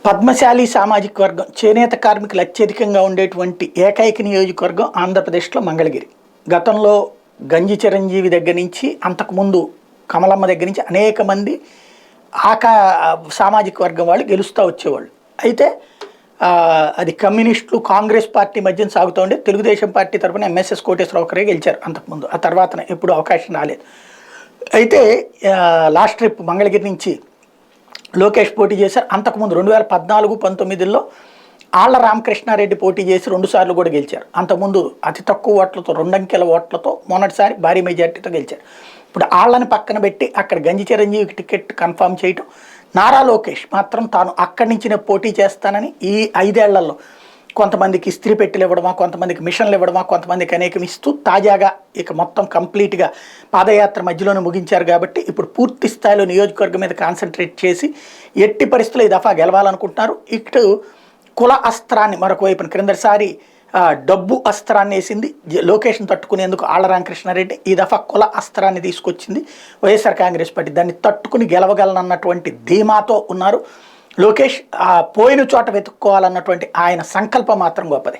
పద్మశాలి సామాజిక వర్గం చేనేత కార్మికులు అత్యధికంగా ఉండేటువంటి ఏకైక నియోజకవర్గం ఆంధ్రప్రదేశ్లో మంగళగిరి. గతంలో గంజి చిరంజీవి దగ్గర నుంచి అంతకుముందు కమలమ్మ దగ్గర నుంచి అనేక మంది సామాజిక వర్గం వాళ్ళు గెలుస్తూ వచ్చేవాళ్ళు. అయితే అది కమ్యూనిస్టులు కాంగ్రెస్ పార్టీ మధ్యన సాగుతూ ఉండే తెలుగుదేశం పార్టీ తరఫున ఎంఎస్ఎస్ కోటేశ్వరరావు ఒకరే గెలిచారు అంతకుముందు. ఆ తర్వాత ఎప్పుడు అవకాశం రాలేదు. అయితే లాస్ట్ ట్రిప్ మంగళగిరి నుంచి లోకేష్ పోటీ చేశారు. అంతకుముందు 2014-19లో ఆళ్ల రామకృష్ణారెడ్డి పోటీ చేసి 2 సార్లు కూడా గెలిచారు. అంతకుముందు అతి తక్కువ ఓట్లతో 2 అంకెల ఓట్లతో మొన్నటిసారి భారీ మెజార్టీతో గెలిచారు. ఇప్పుడు ఆళ్లని పక్కన పెట్టి అక్కడ గంజి చిరంజీవికి టికెట్ కన్ఫర్మ్ చేయటం, నారా లోకేష్ మాత్రం తాను అక్కడి నుంచి పోటీ చేస్తానని ఈ 5 ఏళ్లలో కొంతమందికి ఇస్త్రీ పెట్టెలు ఇవ్వడమా, కొంతమందికి మిషన్లు ఇవ్వడమా, కొంతమందికి అనేకం ఇస్తూ తాజాగా ఇక మొత్తం కంప్లీట్గా పాదయాత్ర మధ్యలోనే ముగించారు. కాబట్టి ఇప్పుడు పూర్తి స్థాయిలో నియోజకవర్గం మీద కాన్సన్ట్రేట్ చేసి ఎట్టి పరిస్థితుల్లో ఈ దఫా గెలవాలనుకుంటున్నారు. ఇటు కుల అస్త్రాన్ని మరొక వైపున క్రిందసారి డబ్బు అస్త్రాన్ని వేసింది లోకేష్ని తట్టుకునేందుకు ఆళ్ల రామకృష్ణారెడ్డి. ఈ దఫా కుల అస్త్రాన్ని తీసుకొచ్చింది వైఎస్ఆర్ కాంగ్రెస్ పార్టీ. దాన్ని తట్టుకుని గెలవగలనన్నటువంటి ధీమాతో ఉన్నారు లోకేష్. పోయిన చోట వెతుక్కోవాలన్నటువంటి ఆయన సంకల్పం మాత్రం గొప్పది.